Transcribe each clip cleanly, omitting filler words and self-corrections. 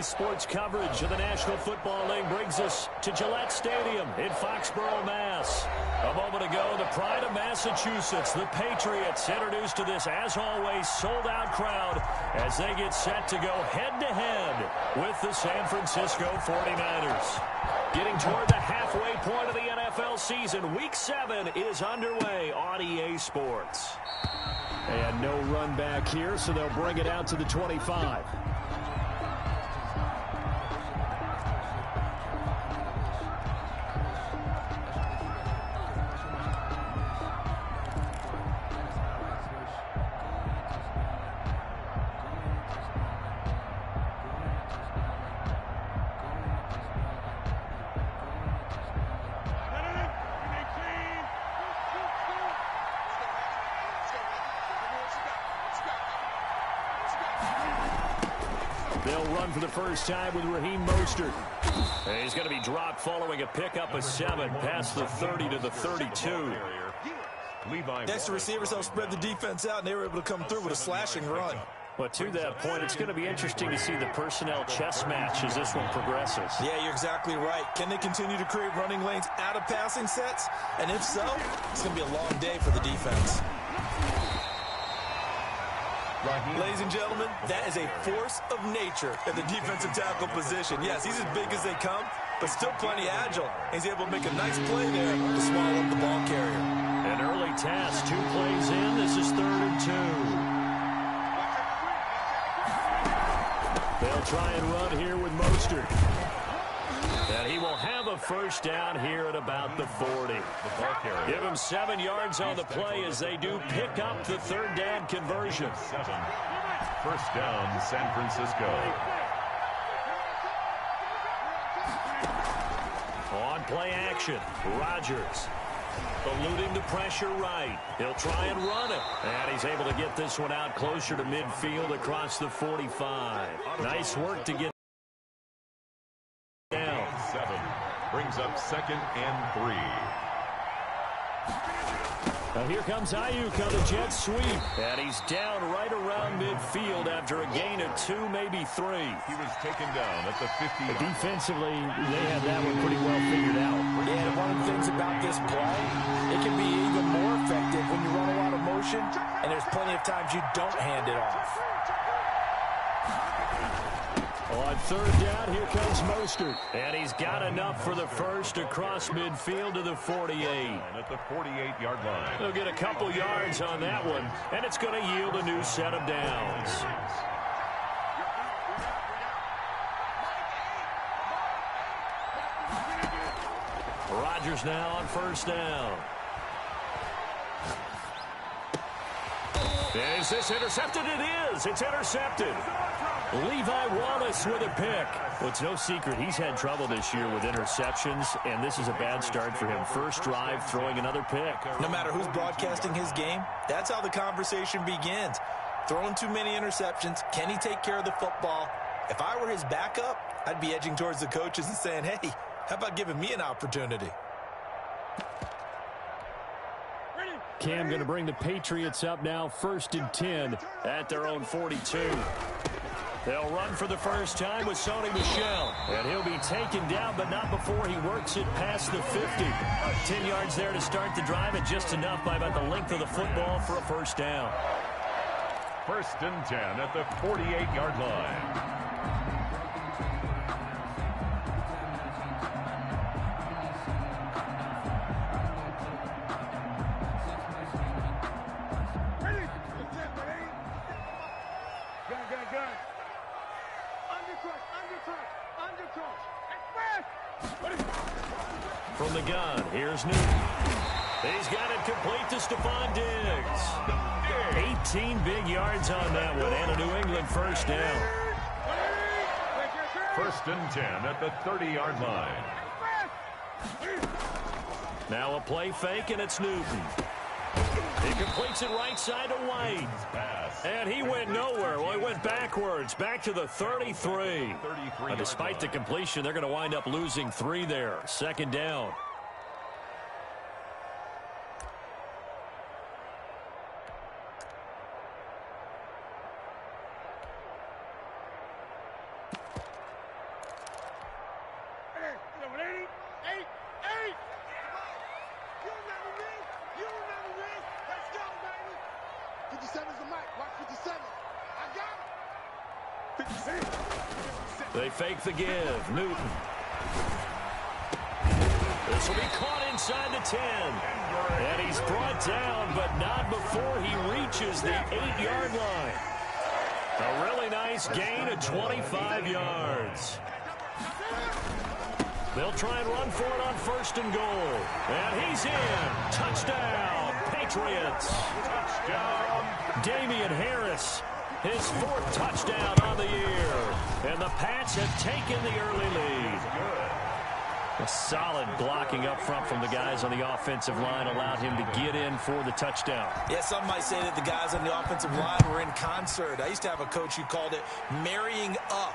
Today's sports coverage of the National Football League brings us to Gillette Stadium in Foxborough, Mass. A moment ago, the pride of Massachusetts, the Patriots, introduced to this, as always, sold-out crowd as they get set to go head-to-head with the San Francisco 49ers. Getting toward the halfway point of the NFL season, Week 7 is underway on EA Sports. And no run back here, so they'll bring it out to the 25. They'll run for the first time with Raheem Mostert. He's going to be dropped following a pickup of 7 past the 30 to the 32. Next to receivers help spread the defense out, and they were able to come through with a slashing run. But to that point, it's going to be interesting to see the personnel chess match as this one progresses. Yeah, you're exactly right. Can they continue to create running lanes out of passing sets? And if so, it's going to be a long day for the defense. Ladies and gentlemen, that is a force of nature at the defensive tackle position. Yes, he's as big as they come, but still plenty agile. He's able to make a nice play there to swallow up the ball carrier. An early task, 2 plays in. This is 3rd and 2. They'll try and run here with Mostert. And he will have a first down here at about the 40. Give him 7 yards on the play as they do pick up the 3rd down conversion. 7. First down, San Francisco. On play action, Rodgers. Eluding the pressure right. He'll try and run it. And he's able to get this one out closer to midfield across the 45. Nice work to get down. 7. Brings up 2nd and 3. Now here comes Ayuk on the jet sweep. And he's down right around midfield after a gain of 2, maybe 3. He was taken down at the 50. Defensively, they had that one pretty well figured out. And one of the things about this play, it can be even more effective when you run a lot of motion, and there's plenty of times you don't hand it off. On 3rd down, here comes Mostert. And he's got enough for the first across midfield to the 48. At the 48-yard line. They'll get a couple yards on that one, and it's going to yield a new set of downs. Rodgers now on 1st down. Is this intercepted? It is. It's intercepted. Levi Wallace with a pick. Well, it's no secret he's had trouble this year with interceptions, and this is a bad start for him. First drive, throwing another pick. No matter who's broadcasting his game, that's how the conversation begins. Throwing too many interceptions, can he take care of the football? If I were his backup, I'd be edging towards the coaches and saying, hey, how about giving me an opportunity? Cam going to bring the Patriots up now, 1st and 10 at their own 42. They'll run for the first time with Sony Michel. And he'll be taken down, but not before he works it past the 50. 10 yards there to start the drive, and just enough by about the length of the football for a first down. 1st and 10 at the 48-yard line. From the gun, here's Newton. He's got it complete to Stephon Diggs. 18 big yards on that one, and a New England first down. 1st and 10 at the 30-yard line. Now a play fake, and it's Newton. He completes it right side to White. And he went nowhere. Well, he went backwards, back to the 33. Despite the completion, they're going to wind up losing 3 there. 2nd down. They fake the give. Newton. This will be caught inside the 10. And he's brought down, but not before he reaches the 8-yard line. A really nice gain of 25 yards. They'll try and run for it on 1st and goal. And he's in. Touchdown, Patriots. Touchdown. Damian Harris, his 4th touchdown on the year. And the Pats have taken the early lead. A solid blocking up front from the guys on the offensive line allowed him to get in for the touchdown. Yeah, some might say that the guys on the offensive line were in concert. I used to have a coach who called it marrying up,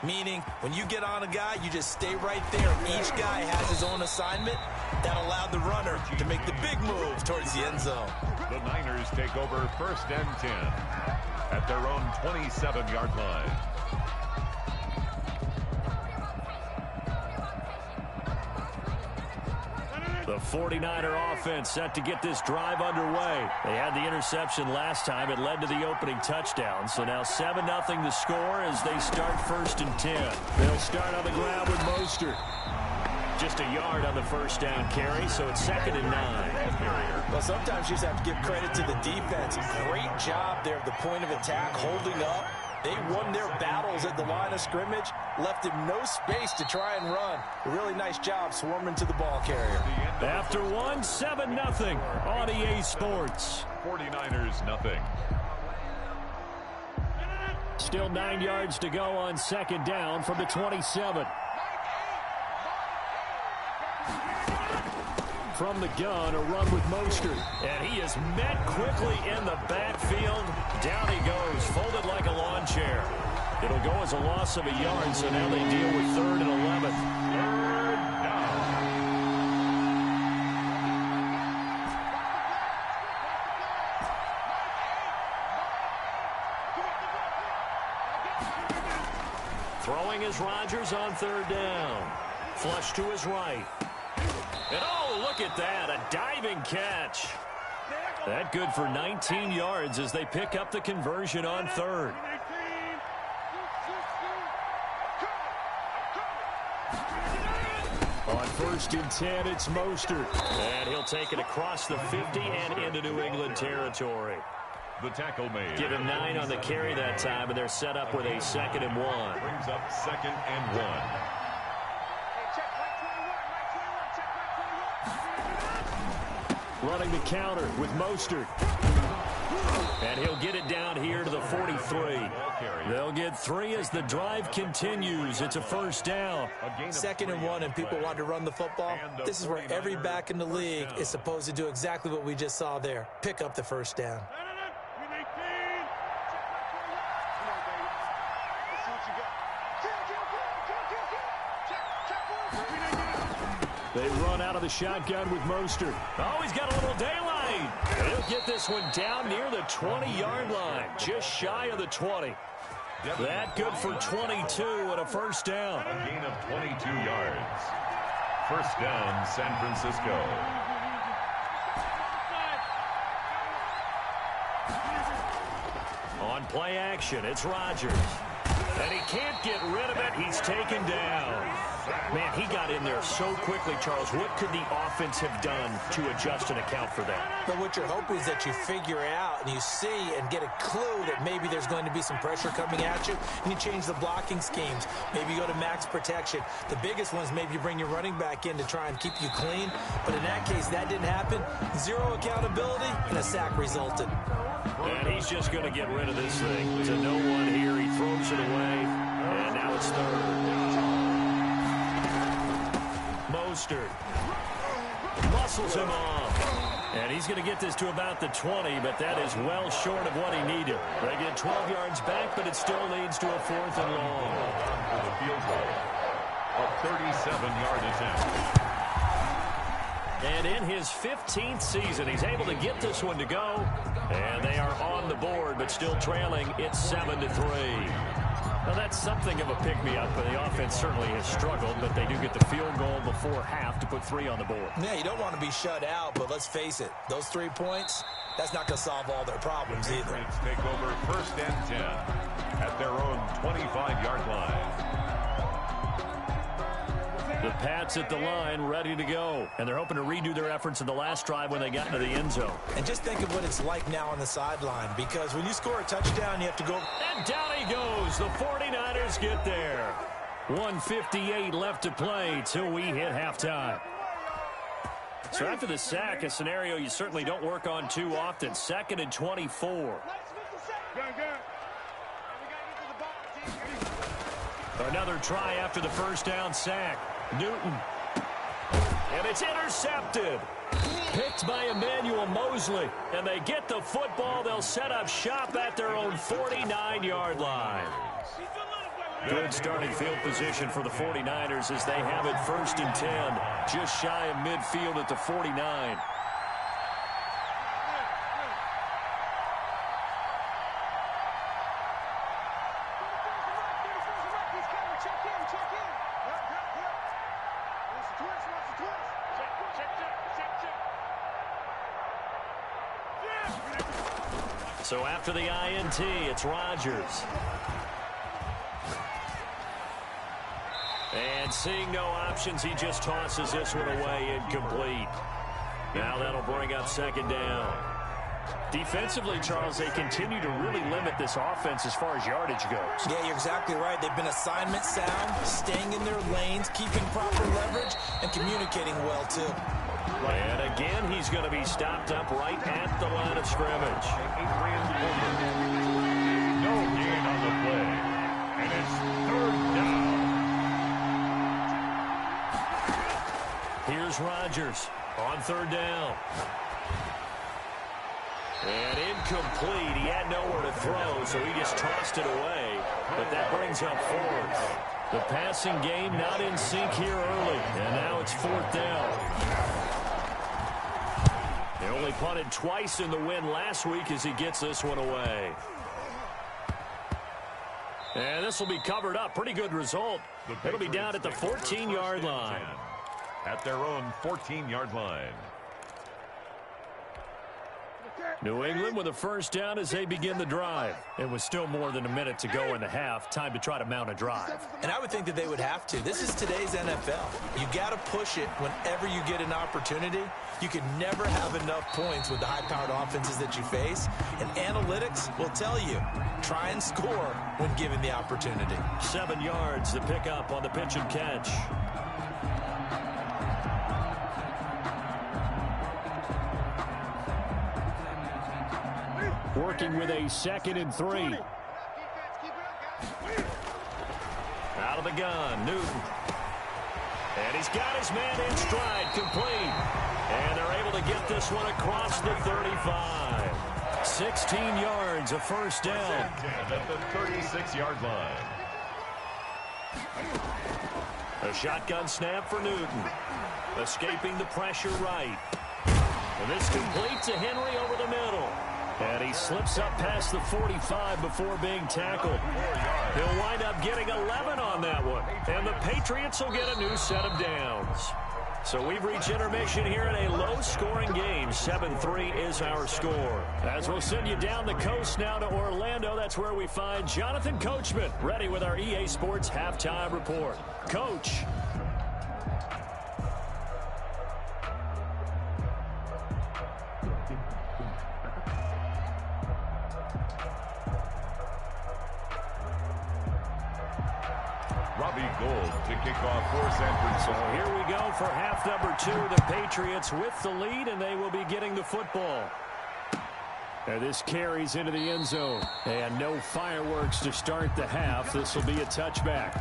meaning when you get on a guy, you just stay right there. Each guy has his own assignment. That allowed the runner to make the big move towards the end zone. The Niners take over 1st and 10 at their own 27-yard line. The 49er offense set to get this drive underway. They had the interception last time. It led to the opening touchdown. So now 7-0 the score as they start 1st and 10. They'll start on the ground with Mostert. Just a yard on the 1st down carry, so it's 2nd and 9. Well, sometimes you just have to give credit to the defense. Great job there at the point of attack, holding up. They won their battles at the line of scrimmage, left him no space to try and run. A really nice job swarming to the ball carrier. After one, 7-0 on EA Sports. 49ers nothing. Still 9 yards to go on 2nd down from the 27. From the gun, a run with Mostert. And he is met quickly in the backfield. Down he goes, folded like a lawn chair. It'll go as a loss of a yard, so now they deal with 3rd and 11. 3rd down. Throwing is Rodgers on 3rd down. Flush to his right. And oh, look at that, a diving catch. That good for 19 yards as they pick up the conversion on 3rd. On 1st and 10, it's Mostert. And he'll take it across the 50 and into New England territory. The tackle made. Give him 9 on the carry that time, and they're set up with a 2nd and 1. Brings up 2nd and 1. Running the counter with Mostert. And he'll get it down here to the 43. They'll get 3 as the drive continues. It's a 1st down. 2nd and 1, and people want to run the football. This is where every back in the league is supposed to do exactly what we just saw there. Pick up the 1st down. They run out of the shotgun with Mostert. Oh, he's got a little daylight. He'll get this one down near the 20-yard line, just shy of the 20. That good for 22 and a 1st down. A gain of 22 yards. 1st down, San Francisco. On play action, it's Rodgers. And he can't get rid of it. He's taken down. Man, he got in there so quickly, Charles. What could the offense have done to adjust and account for that? But what you're hoping is that you figure out and you see and get a clue that maybe there's going to be some pressure coming at you, and you change the blocking schemes. Maybe you go to max protection. The biggest one is maybe you bring your running back in to try and keep you clean. But in that case, that didn't happen. 0 accountability, and a sack resulted. And he's just going to get rid of this thing. To no one here. He throws it away. And now it's 3rd. Mostert muscles him off. And he's going to get this to about the 20, but that is well short of what he needed. They get 12 yards back, but it still leads to a 4th and long. For the field goal. A 37-yard attempt. And in his 15th season, he's able to get this one to go. And they are on the board, but still trailing. It's 7-3. Well, that's something of a pick-me-up, but the offense certainly has struggled, but they do get the field goal before half to put 3 on the board. Yeah, you don't want to be shut out, but let's face it, those 3 points, that's not going to solve all their problems either. Patriots take over 1st and 10 at their own 25-yard line. The Pats at the line, ready to go. And they're hoping to redo their efforts in the last drive when they got into the end zone. And just think of what it's like now on the sideline, because when you score a touchdown, you have to go. And down he goes. The 49ers get there. 1:58 left to play till we hit halftime. So after the sack, a scenario you certainly don't work on too often. 2nd and 24. Another try after the first down sack. Newton. And it's intercepted. Picked by Emmanuel Mosley. And they get the football. They'll set up shop at their own 49-yard line. Good starting field position for the 49ers as they have it 1st and 10. Just shy of midfield at the 49. So after the INT, it's Rodgers. And seeing no options, he just tosses this one away, incomplete. Now that'll bring up 2nd down. Defensively, Charles, they continue to really limit this offense as far as yardage goes. Yeah, you're exactly right. They've been assignment sound, staying in their lanes, keeping proper leverage, and communicating well, too. And again, he's going to be stopped up right at the line of scrimmage. No gain on the play. And it's 3rd down. Here's Rodgers on 3rd down. And incomplete. He had nowhere to throw, so he just tossed it away. But that brings up 4th. The passing game not in sync here early. And now it's 4th down. They only punted twice in the win last week as he gets this one away. And this will be covered up. Pretty good result. It'll be down at the 14-yard line. At their own 14-yard line. New England with a 1st down as they begin the drive. It was still more than a minute to go in the half. Time to try to mount a drive. And I would think that they would have to. This is today's NFL. You got to push it whenever you get an opportunity. You can never have enough points with the high-powered offenses that you face. And analytics will tell you, try and score when given the opportunity. 7 yards, the pickup on the pitch and catch. Working with a 2nd and 3. Out of the gun, Newton. And he's got his man in stride, complete. And they're able to get this one across the 35. 16 yards, a 1st down. At the 36-yard line. A shotgun snap for Newton. Escaping the pressure right. And this completes to Henry over the middle. And he slips up past the 45 before being tackled. He'll wind up getting 11 on that one. And the Patriots will get a new set of downs. So we've reached intermission here in a low-scoring game. 7-3 is our score. As we'll send you down the coast now to Orlando, that's where we find Jonathan Coachman, ready with our EA Sports Halftime Report. Coach. Robbie Gould to kick off for San Francisco. So here we go for half number 2. The Patriots with the lead, and they will be getting the football. And this carries into the end zone. And no fireworks to start the half. This will be a touchback.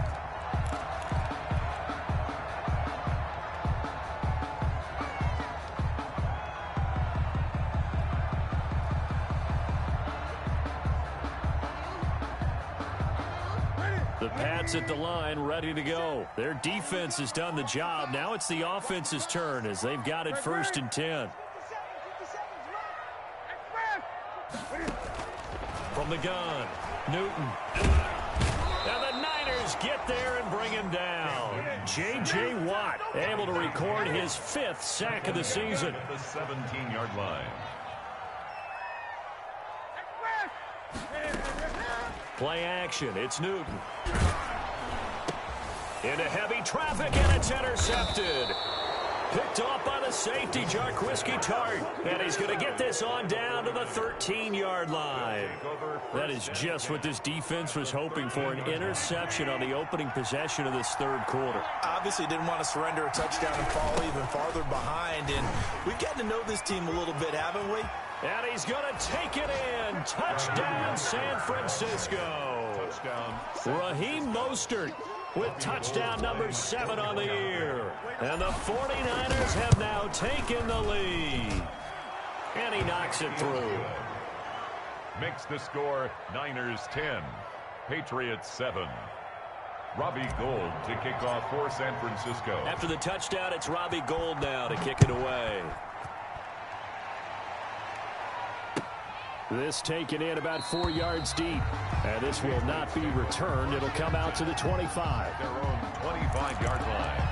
The Pats at the line, ready to go. Their defense has done the job. Now it's the offense's turn as they've got it 1st and 10. From the gun, Newton. And defenders get there and bring him down. J.J. Watt able to record his 5th sack of the season. At the 17-yard line. Play action. It's Newton. Into heavy traffic, and it's intercepted. Picked off by the safety, Jarquiski Tart. And he's going to get this on down to the 13-yard line. That is just what this defense was hoping for, an interception on the opening possession of this third quarter. Obviously didn't want to surrender a touchdown and fall even farther behind. And we've gotten to know this team a little bit, haven't we? And he's going to take it in. Touchdown, San Francisco. Touchdown. Raheem Mostert with touchdown number 7 on the year. And the 49ers have now taken the lead. And he knocks it through. Makes the score Niners 10, Patriots 7. Robbie Gould to kick off for San Francisco. After the touchdown, it's Robbie Gould now to kick it away. This taken in about 4 yards deep. And this will not be returned. It'll come out to the 25. Their own 25-yard line.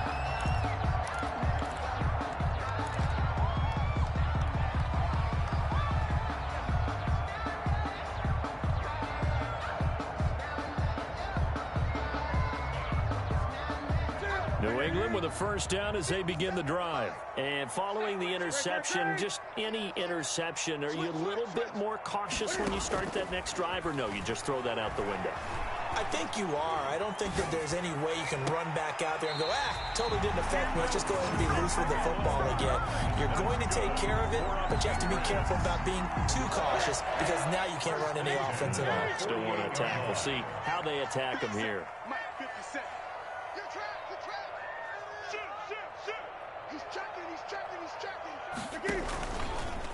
New England with a first down as they begin the drive. And following the interception, just any interception, are you a little bit more cautious when you start that next drive, or no, you just throw that out the window? I think you are. I don't think that there's any way you can run back out there and go, totally didn't affect me. Let's just go ahead and be loose with the football again. You're going to take care of it, but you have to be careful about being too cautious because now you can't run any offense at all. Still want to attack. We'll see how they attack him here.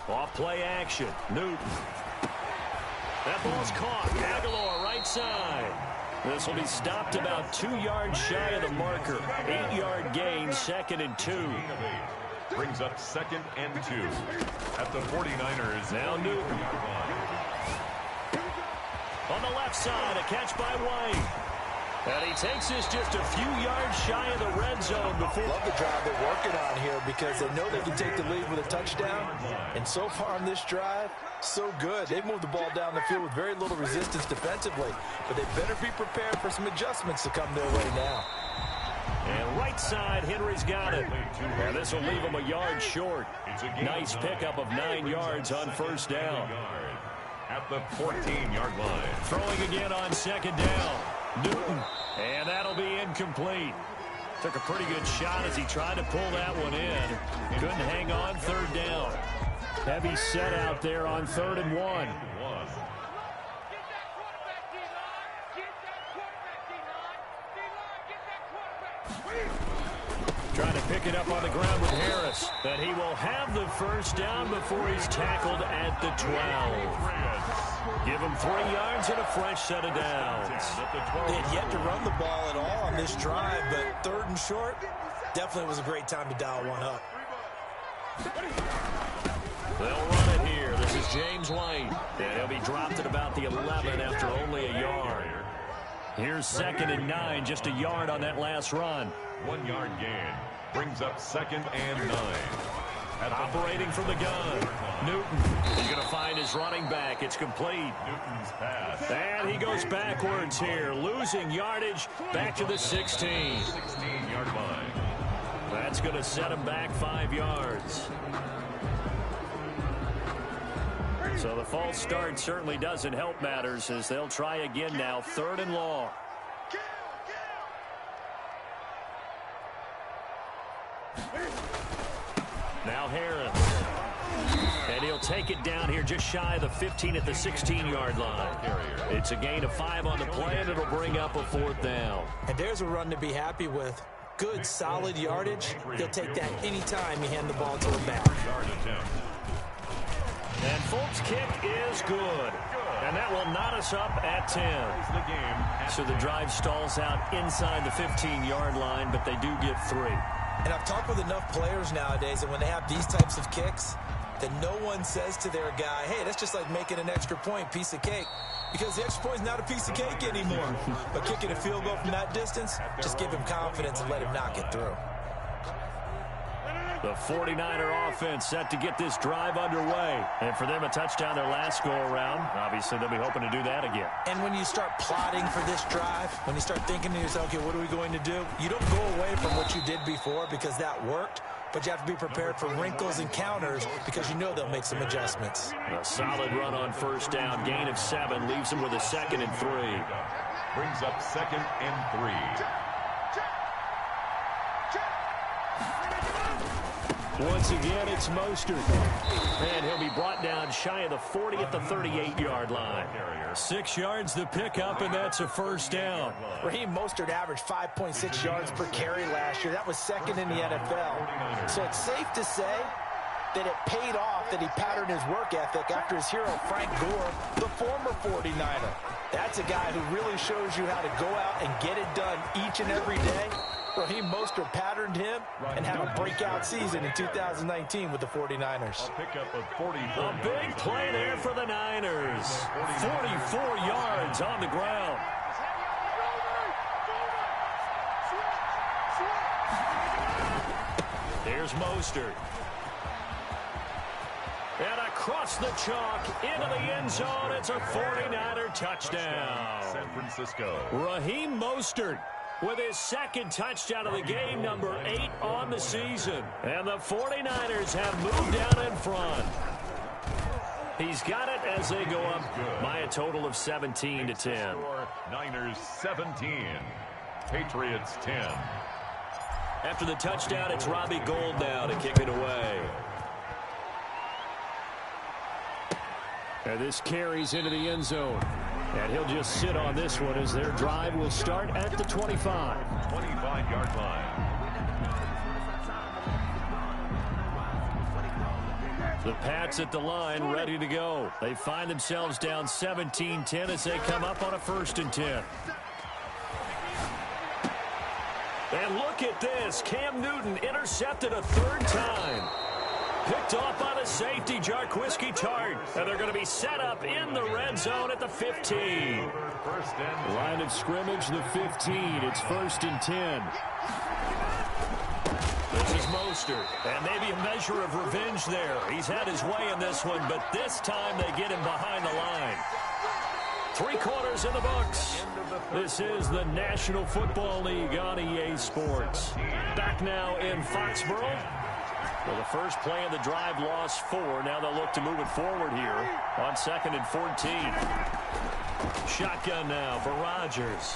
Off play action. Newton. That ball's caught. Aguilar right side. This will be stopped about 2 yards shy of the marker. 8-yard gain, 2nd and 2. Brings up 2nd and 2 at the 49ers. Now Newton. On the left side, a catch by White. And he takes this just a few yards shy of the red zone before. Love the drive they're working on here because they know they can take the lead with a touchdown. And so far on this drive, so good. They've moved the ball down the field with very little resistance defensively. But they better be prepared for some adjustments to come their way now. And right side, Henry's got it. And this will leave him a yard short. Nice pickup of 9 yards on first down. At the 14-yard line. Throwing again on 2nd down. Newton, and that'll be incomplete. Took a pretty good shot as he tried to pull that one in. Couldn't hang on 3rd down. Heavy set out there on 3rd and 1. Trying to pick it up on the ground with Harris. But he will have the first down before he's tackled at the 12. Give him 3 yards and a fresh set of downs. They had yet to run the ball at all on this drive, but 3rd and short definitely was a great time to dial one up. They'll run it here. This is James White. And he'll be dropped at about the 11 after only a yard. Here's 2nd and 9, just a yard on that last run. 1 yard gain. Brings up 2nd and 9. Operating from the gun. Newton. He's going to find his running back. It's complete. Newton's pass. And he goes backwards here. Losing yardage back to the 16. 16-yard line. That's going to set him back 5 yards. So the false start certainly doesn't help matters as they'll try again now. 3rd and long. Now Harris. And he'll take it down here just shy of the 15 at the 16-yard line. It's a gain of 5 on the play, and it'll bring up a 4th down. And there's a run to be happy with. Good, solid yardage. He'll take that anytime you hand the ball to him back. And Folk's kick is good. And that will knot us up at 10. So the drive stalls out inside the 15-yard line, but they do get 3. And I've talked with enough players nowadays that when they have these types of kicks, that no one says to their guy, hey, that's just like making an extra point, piece of cake. Because the extra point is not a piece of cake anymore. But kicking a field goal from that distance, just give him confidence and let him knock it through. The 49er offense set to get this drive underway. And for them, a touchdown their last go-around. Obviously, they'll be hoping to do that again. And when you start plotting for this drive, when you start thinking to yourself, okay, what are we going to do? You don't go away from what you did before because that worked. But you have to be prepared for wrinkles and counters because you know they'll make some adjustments. A solid run on first down. Gain of 7 leaves them with a 2nd and 3. Brings up 2nd and 3. Once again, it's Mostert. And he'll be brought down shy of the 40 at the 38-yard line. 6 yards to pick up, and that's a first down. Raheem Mostert averaged 5.6 yards per carry last year. That was 2nd in the NFL. So it's safe to say that it paid off that he patterned his work ethic after his hero, Frank Gore, the former 49er. That's a guy who really shows you how to go out and get it done each and every day. Raheem Mostert patterned him and had a breakout season in 2019 with the 49ers. A big play there for the Niners. 44 yards on the ground. Here's Mostert. And across the chalk into the end zone. It's a 49er touchdown. San Francisco. Raheem Mostert with his 2nd touchdown of the game, number 8 on the season. And the 49ers have moved down in front. He's got it as they go up by a total of 17-10. Niners 17. Patriots 10. After the touchdown, it's Robbie Gould now to kick it away. And this carries into the end zone. And he'll just sit on this one as their drive will start at the 25. 25-yard line. The Pats at the line, ready to go. They find themselves down 17-10 as they come up on a 1st and 10. And look at this. Cam Newton intercepted a 3rd time. Picked off by the safety, Jarquiski Tart. And they're going to be set up in the red zone at the 15. Line of scrimmage, the 15. It's 1st and 10. This is Mostert. And maybe a measure of revenge there. He's had his way in this one, but this time they get him behind the line. 3 quarters in the books. This is the National Football League on EA Sports. Back now in Foxborough. Well, the first play of the drive lost 4. Now they'll look to move it forward here on 2nd and 14. Shotgun now for Rodgers.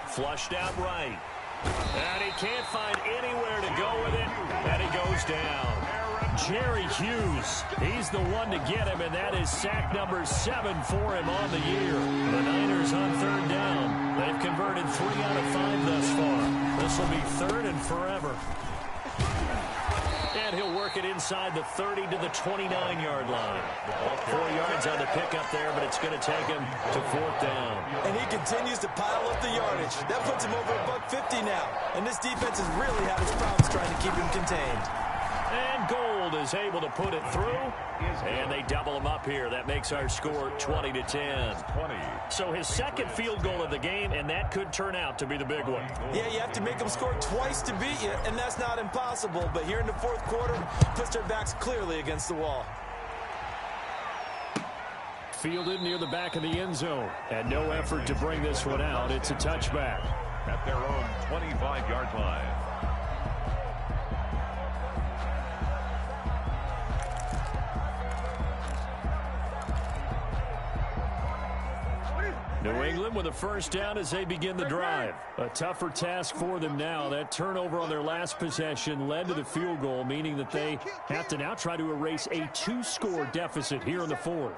Flushed out right. And he can't find anywhere to go with it. And he goes down. Jerry Hughes, he's the one to get him, and that is sack number 7 for him on the year. The Niners on 3rd down. They've converted 3 out of 5 thus far. This will be 3rd and forever. And he'll work it inside the 30 to the 29-yard line. 4 yards on the pickup there, but it's going to take him to 4th down. And he continues to pile up the yardage. That puts him over $150 now. And this defense has really had its problems trying to keep him contained. And Gould is able to put it through. And they double him up here. That makes our score 20-10. So his 2nd field goal of the game, and that could turn out to be the big one. Yeah, you have to make them score twice to beat you, and that's not impossible. But here in the 4th quarter, puts their backs clearly against the wall. Fielded near the back of the end zone. And no effort to bring this one out. It's a touchback. At their own 25-yard line. New England with a 1st down as they begin the drive. A tougher task for them now. That turnover on their last possession led to the field goal, meaning that they have to now try to erase a 2-score deficit here in the 4th.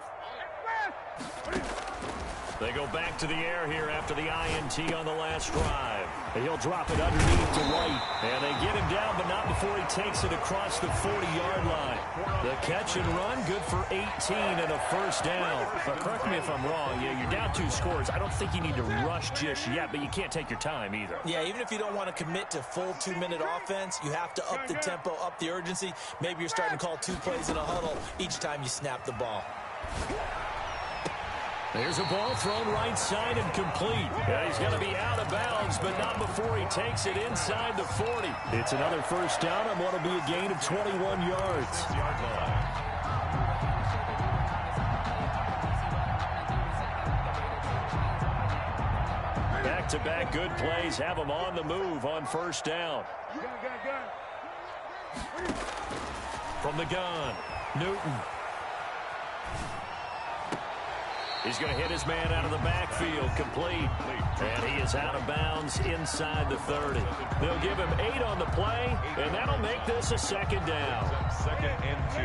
They go back to the air here after the INT on the last drive. He'll drop it underneath to White. And they get him down, but not before he takes it across the 40-yard line. The The catch and run, good for 18 and a first down. But correct me if I'm wrong. Yeah, you're down 2 scores. I don't think you need to rush just yet, but you can't take your time either. Yeah, even if you don't want to commit to full 2-minute offense, you have to up the tempo, up the urgency. Maybe you're starting to call 2 plays in a huddle each time you snap the ball. There's a ball thrown right side and complete. Yeah, he's going to be out of bounds, but not before he takes it inside the 40. It's another first down on what will be a gain of 21 yards. Back-to-back good plays have him on the move on first down. From the gun, Newton. He's going to hit his man out of the backfield, complete. And he is out of bounds inside the 30. They'll give him 8 on the play, and that'll make this a second down. Second and 2.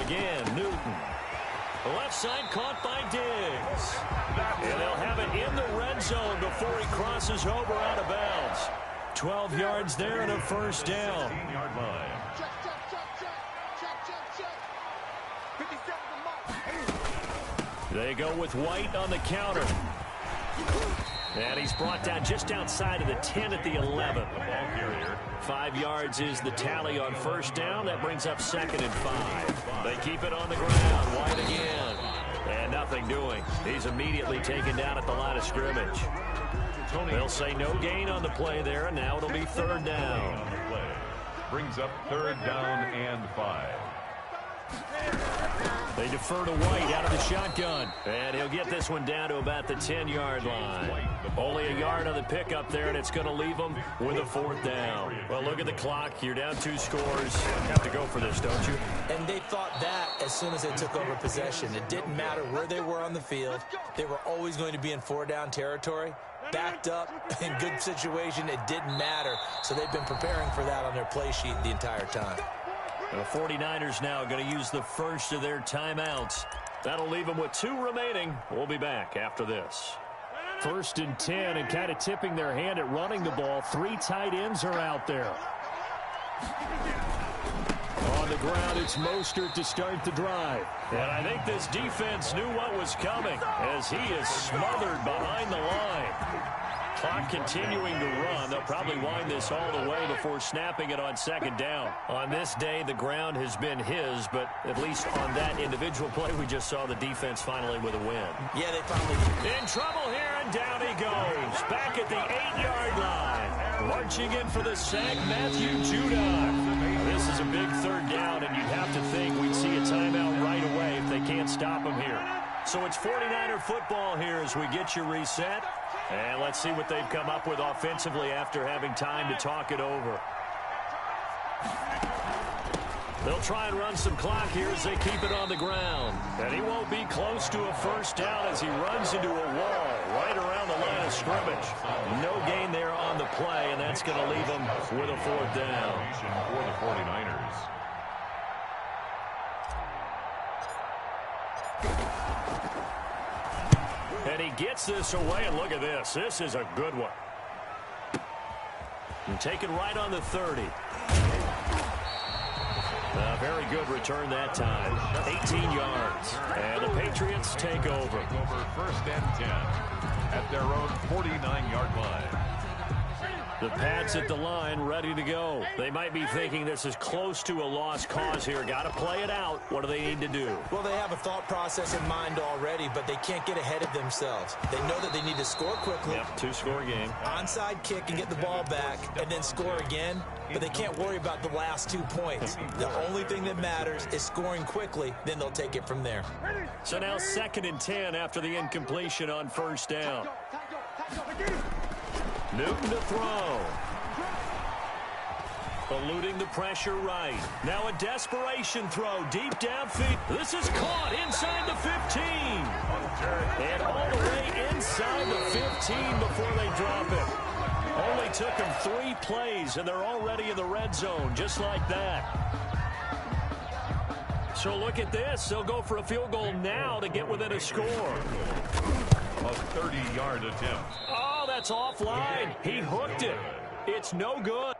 Again, Newton. The left side caught by Diggs. And they'll have it in the red zone before he crosses over out of bounds. 12 yards there and a first down. 16-yard line. They go with White on the counter. And he's brought down just outside of the 10 at the 11. 5 yards is the tally on first down. That brings up second and 5. They keep it on the ground. White again. And nothing doing. He's immediately taken down at the line of scrimmage. They'll say no gain on the play there, and now it'll be third down. Brings up third down and 5. They defer to White out of the shotgun. And he'll get this one down to about the 10-yard line. Only a yard on the pickup there, and it's going to leave them with a fourth down. Well, look at the clock. You're down 2 scores. You have to go for this, don't you? And they thought that as soon as they took over possession. It didn't matter where they were on the field. They were always going to be in 4-down territory. Backed up, in good situation, it didn't matter. So they've been preparing for that on their play sheet the entire time. The 49ers now going to use the first of their timeouts. That'll leave them with 2 remaining. We'll be back after this. 1st and 10, and kind of tipping their hand at running the ball. 3 tight ends are out there. On the ground, it's Mostert to start the drive. And I think this defense knew what was coming as he is smothered behind the line. Clock continuing to run. They'll probably wind this all the way before snapping it on second down. On this day, the ground has been his, but at least on that individual play, we just saw the defense finally with a win. Yeah, they finally... In trouble here, and down he goes. Back at the 8-yard line. Marching in for the sack, Matthew Judon. This is a big third down, and you'd have to think we'd see a timeout right away if they can't stop him here. So it's 49er football here as we get you reset. And let's see what they've come up with offensively after having time to talk it over. They'll try and run some clock here as they keep it on the ground. And he won't be close to a first down as he runs into a wall right around the line of scrimmage. No gain there on the play, and that's going to leave them with a fourth down. For the 49ers. And he gets this away, and look at this. This is a good one. And taken right on the 30. A very good return that time. 18 yards. And the Patriots take over. First and 10 at their own 49-yard line. The Pats at the line, ready to go. They might be thinking this is close to a lost cause here. Got to play it out. What do they need to do? Well, they have a thought process in mind already, but they can't get ahead of themselves. They know that they need to score quickly. Yep, 2-score game. Onside kick and get the ball back, and then score again. But they can't worry about the last 2 points. The only thing that matters is scoring quickly, then they'll take it from there. So now 2nd and 10 after the incompletion on first down. Newton to throw. Eluding the pressure right. Now a desperation throw deep downfield. This is caught inside the 15. And all the way inside the 15 before they drop it. Only took them 3 plays, and they're already in the red zone, just like that. So look at this. They'll go for a field goal now to get within a score. A 30-yard attempt. Oh, that's that's offline. He hooked it. It's no good.